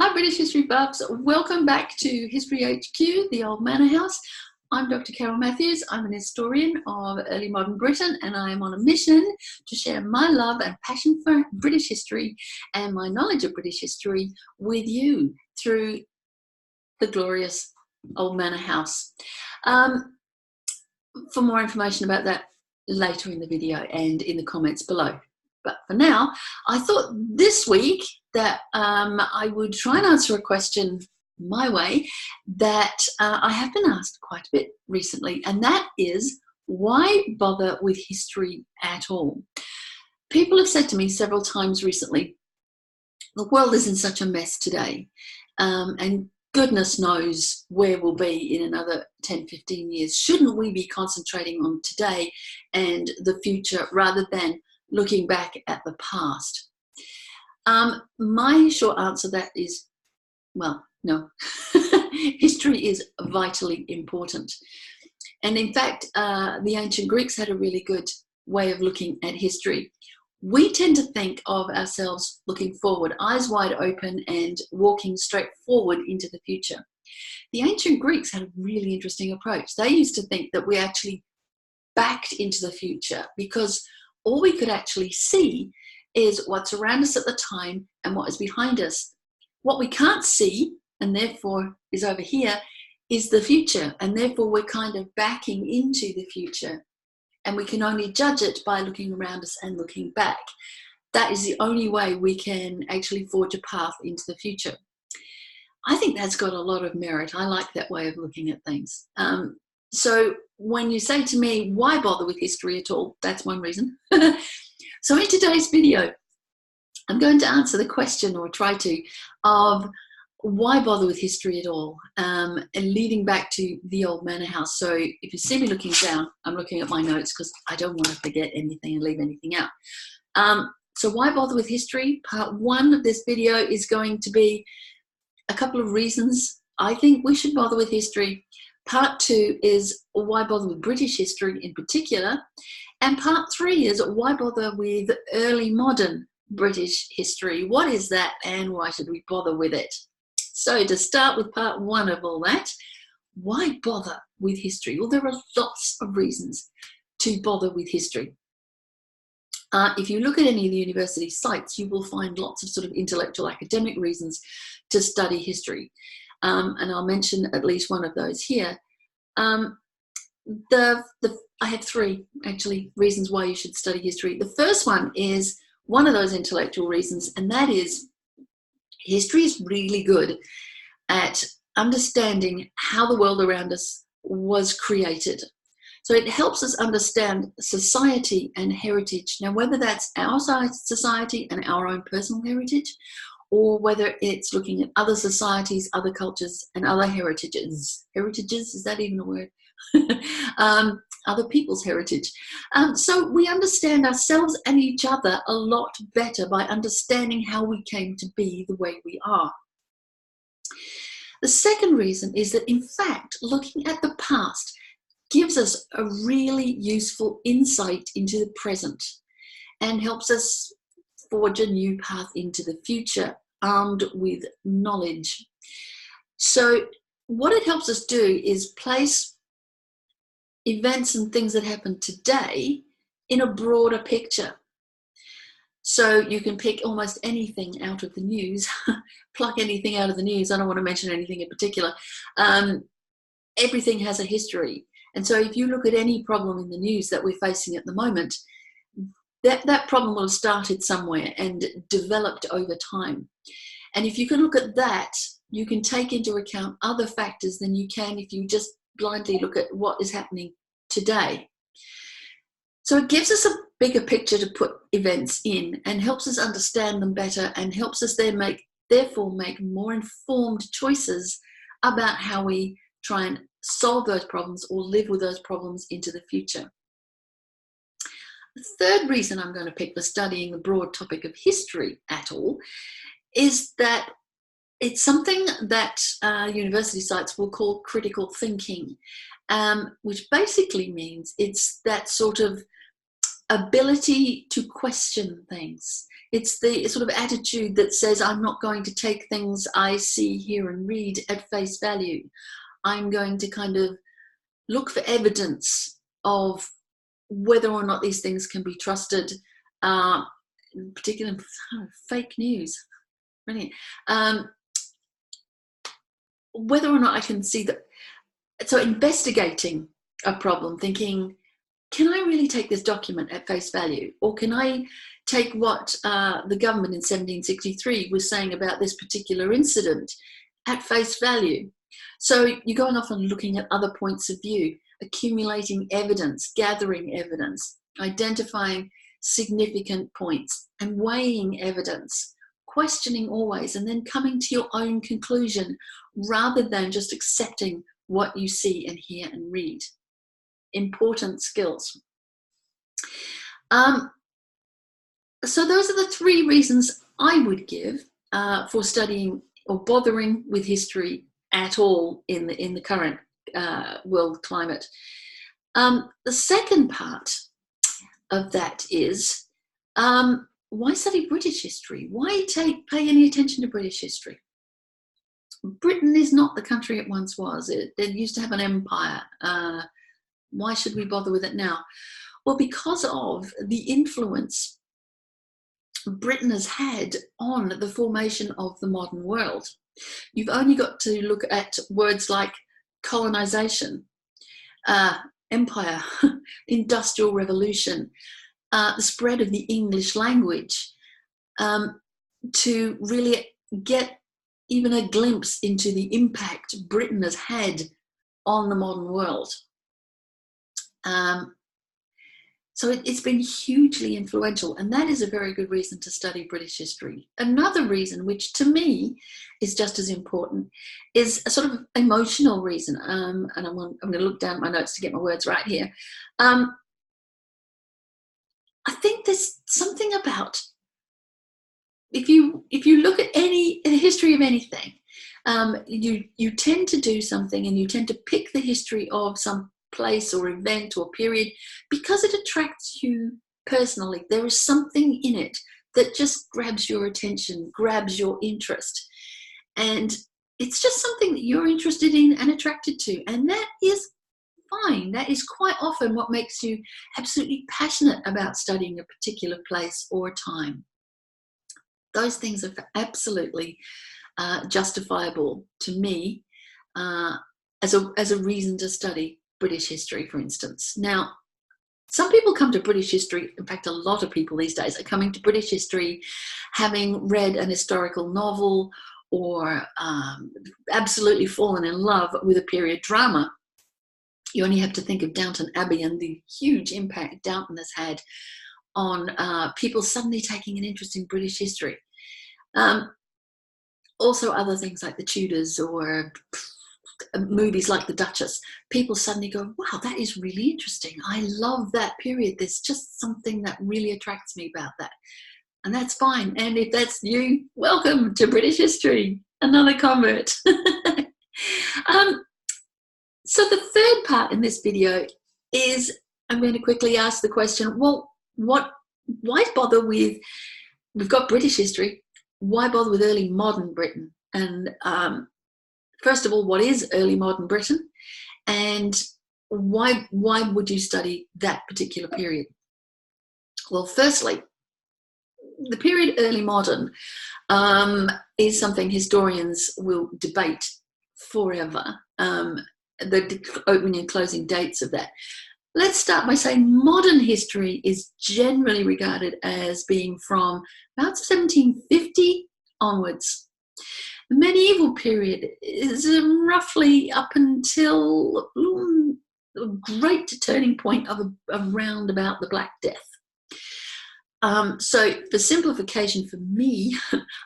Hi British History buffs, welcome back to History HQ, the Old Manor House. I'm Dr. Carol Matthews. I'm an historian of early modern Britain and I am on a mission to share my love and passion for British history and my knowledge of British history with you through the glorious Old Manor House. For more information about that later in the video and in the comments below. But for now, I thought this week that I would try and answer a question my way that I have been asked quite a bit recently, and that is, why bother with history at all? People have said to me several times recently, the world is in such a mess today, and goodness knows where we'll be in another 10, 15 years. Shouldn't we be concentrating on today and the future rather than looking back at the past? My short answer to that is, well, no. History is vitally important. And in fact, the ancient Greeks had a really good way of looking at history. We tend to think of ourselves looking forward, eyes wide open and walking straight forward into the future. The ancient Greeks had a really interesting approach. They used to think that we actually backed into the future because all we could actually see is what's around us at the time and what is behind us. What we can't see, and therefore is over here, is the future, and therefore we're kind of backing into the future. And we can only judge it by looking around us and looking back. That is the only way we can actually forge a path into the future. I think that's got a lot of merit. I like that way of looking at things. So when you say to me, why bother with history at all? That's one reason. So in today's video, I'm going to answer the question, or try to, of why bother with history at all, and leading back to the Old Manor House. So if you see me looking down, I'm looking at my notes because I don't want to forget anything and leave anything out. So why bother with history? Part one of this video is going to be a couple of reasons I think we should bother with history. Part two is why bother with British history in particular. And part three is why bother with early modern British history? What is that and why should we bother with it? So to start with part one of all that, why bother with history? Well, there are lots of reasons to bother with history. If you look at any of the university sites, you will find lots of sort of intellectual academic reasons to study history. And I'll mention at least one of those here. I have three, actually, reasons why you should study history. The first one is one of those intellectual reasons, and that is history is really good at understanding how the world around us was created. So it helps us understand society and heritage. Now, whether that's our society and our own personal heritage, or whether it's looking at other societies, other cultures, and other heritages. Heritages, is that even a word? Other people's heritage. So we understand ourselves and each other a lot better by understanding how we came to be the way we are. The second reason is that, in fact, looking at the past gives us a really useful insight into the present and helps us forge a new path into the future, armed with knowledge. So what it helps us do is place events and things that happen today in a broader picture. So you can pick almost anything out of the news, pluck anything out of the news. I don't want to mention anything in particular. Everything has a history. And so if you look at any problem in the news that we're facing at the moment, that problem will have started somewhere and developed over time. And if you can look at that, you can take into account other factors than you can if you just blindly look at what is happening today. So it gives us a bigger picture to put events in and helps us understand them better and helps us therefore make more informed choices about how we try and solve those problems or live with those problems into the future. The third reason I'm going to pick for studying the broad topic of history at all is that it's something that university sites will call critical thinking, which basically means it's that sort of ability to question things. It's the sort of attitude that says, I'm not going to take things I see, hear, and read at face value. I'm going to kind of look for evidence of whether or not these things can be trusted, in particular fake news. Brilliant. Whether or not I can see that. So investigating a problem, thinking, can I really take this document at face value? Or can I take what the government in 1763 was saying about this particular incident at face value? So you're going off and looking at other points of view, accumulating evidence, gathering evidence, identifying significant points and weighing evidence, questioning always, and then coming to your own conclusion rather than just accepting what you see and hear and read. Important skills. So those are the three reasons I would give for studying or bothering with history at all in the current world climate. The second part of that is, why study British history? Why pay any attention to British history? Britain is not the country it once was. It used to have an empire. Why should we bother with it now? Well, because of the influence Britain has had on the formation of the modern world. You've only got to look at words like colonization, empire, industrial revolution, the spread of the English language, to really get even a glimpse into the impact Britain has had on the modern world. So it's been hugely influential, and that is a very good reason to study British history. Another reason, which to me is just as important, is a sort of emotional reason. And I'm going to look down at my notes to get my words right here. I think there's something about, if you look at the history of anything, you tend to do something and you tend to pick the history of some place or event or period because it attracts you personally. There is something in it that just grabs your attention, grabs your interest, and it's just something that you're interested in and attracted to, and that is fine. That is quite often what makes you absolutely passionate about studying a particular place or time. Those things are absolutely justifiable to me as a reason to study British history, for instance. Now, some people come to British history, in fact, a lot of people these days are coming to British history having read an historical novel or absolutely fallen in love with a period drama. You only have to think of Downton Abbey and the huge impact Downton has had on people suddenly taking an interest in British history. Also other things like the Tudors or movies like The Duchess. People suddenly go, wow, that is really interesting. I love that period. There's just something that really attracts me about that. And that's fine. And if that's you, welcome to British history. Another convert. So the third part in this video is, I'm going to quickly ask the question, well, why bother with, we've got British history, why bother with early modern Britain? And first of all, what is early modern Britain? And why would you study that particular period? Well, firstly, the period early modern is something historians will debate forever, the opening and closing dates of that. Let's start by saying modern history is generally regarded as being from about 1750 onwards. The medieval period is roughly up until a great turning point of around about the Black Death. So for simplification for me,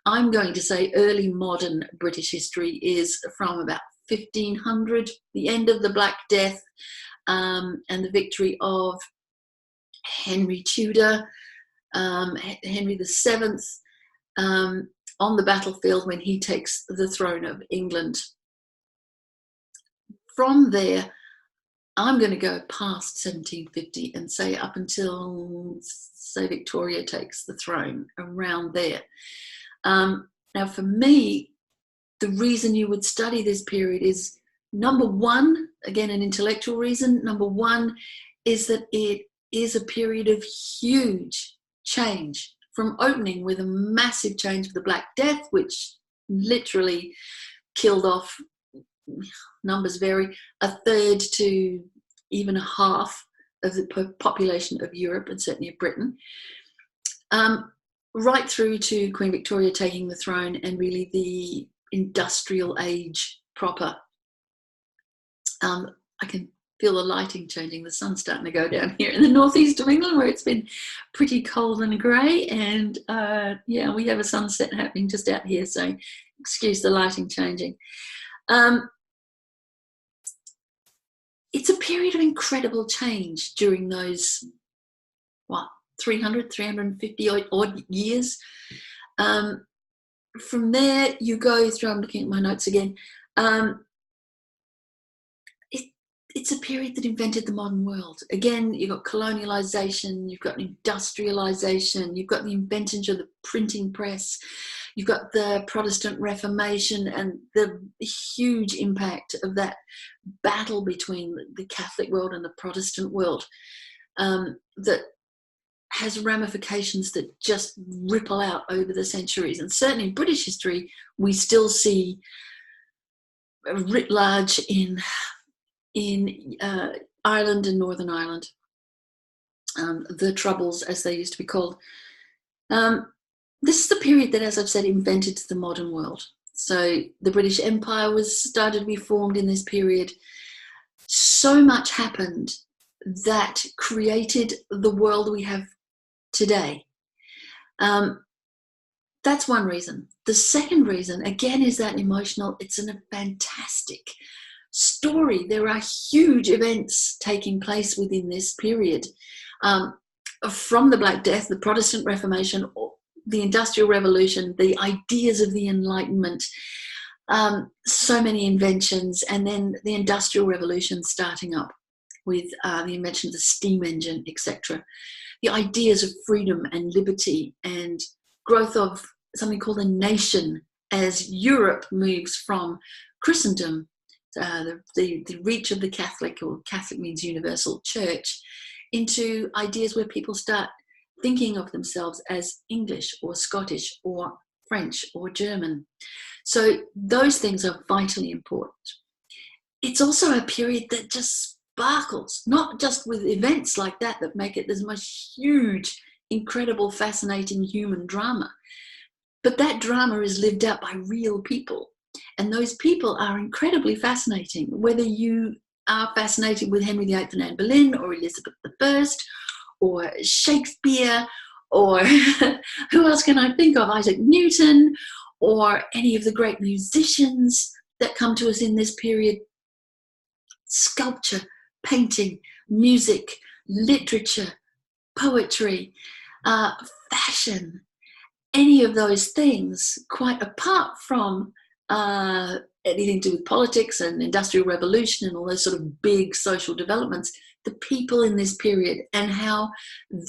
I'm going to say early modern British history is from about 1500, the end of the Black Death, and the victory of Henry Tudor, Henry VII, on the battlefield when he takes the throne of England. From there, I'm going to go past 1750 and say up until, say, Victoria takes the throne, around there. Now, for me, the reason you would study this period is, number one, again, an intellectual reason. Number one is that it is a period of huge change, from opening with a massive change of the Black Death, which literally killed off, numbers vary, a third to even a half of the population of Europe, and certainly of Britain, right through to Queen Victoria taking the throne, and really the industrial age proper. I can feel the lighting changing. The sun's starting to go down here in the northeast of England, where it's been pretty cold and grey, and yeah, we have a sunset happening just out here, so excuse the lighting changing. It's a period of incredible change during those, 350 odd years. From there, you go through, I'm looking at my notes again, it's a period that invented the modern world. Again, you've got colonialization, you've got industrialization, you've got the invention of the printing press, you've got the Protestant Reformation, and the huge impact of that battle between the Catholic world and the Protestant world, that has ramifications that just ripple out over the centuries. And certainly in British history, we still see writ large in Ireland and Northern Ireland, the Troubles, as they used to be called. This is the period that, as I've said, invented the modern world. So the British Empire was started to be formed in this period. So much happened that created the world we have today. That's one reason. The second reason, again, is that emotional. It's a fantastic story. There are huge events taking place within this period, from the Black Death, the Protestant Reformation, the Industrial Revolution, the ideas of the Enlightenment, so many inventions, and then the Industrial Revolution starting up with the invention of the steam engine, etc. The ideas of freedom and liberty, and growth of something called a nation as Europe moves from Christendom, the reach of the Catholic, or Catholic means universal church, into ideas where people start thinking of themselves as English or Scottish or French or German. So those things are vitally important. It's also a period that just sparkles, not just with events like that make it this most huge, incredible, fascinating human drama, but that drama is lived out by real people. And those people are incredibly fascinating, whether you are fascinated with Henry VIII and Anne Boleyn, or Elizabeth I, or Shakespeare, or who else can I think of? Isaac Newton, or any of the great musicians that come to us in this period. Sculpture, painting, music, literature, poetry, fashion, any of those things, quite apart from anything to do with politics and industrial revolution and all those sort of big social developments, the people in this period and how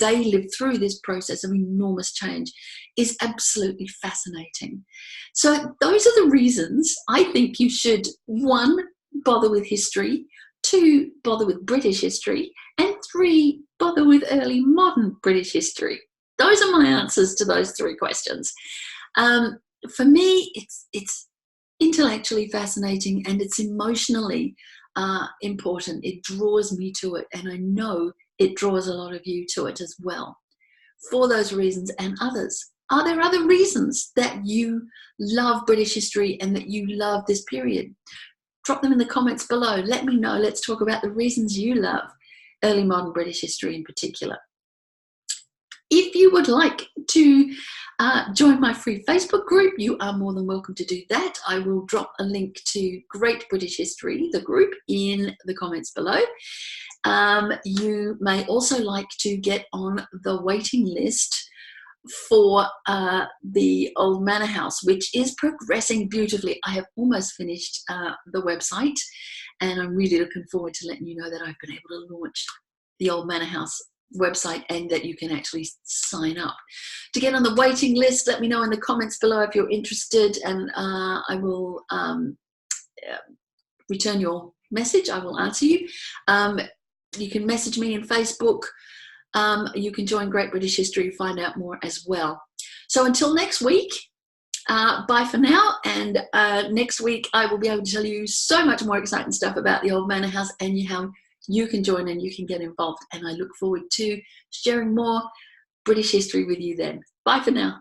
they lived through this process of enormous change is absolutely fascinating. So those are the reasons I think you should, one, bother with history, two, bother with British history, and three, bother with early modern British history. Those are my answers to those three questions. For me, it's intellectually fascinating, and it's emotionally important. It draws me to it, and I know it draws a lot of you to it as well. For those reasons and others, are there other reasons that you love British history and that you love this period? Drop them in the comments below. Let me know. Let's talk about the reasons you love early modern British history in particular. If you would like to join my free Facebook group, you are more than welcome to do that. I will drop a link to Great British History, the group, in the comments below. You may also like to get on the waiting list for the Old Manor House, which is progressing beautifully. I have almost finished the website, and I'm really looking forward to letting you know that I've been able to launch the Old Manor House website and that you can actually sign up to get on the waiting list. Let me know in the comments below if you're interested, and I will return your message. I will answer you. You can message me in Facebook. You can join Great British History to find out more as well. So until next week, bye for now. And next week, I will be able to tell you so much more exciting stuff about the Old Manor House and how you can join and you can get involved. And I look forward to sharing more British history with you then. Bye for now.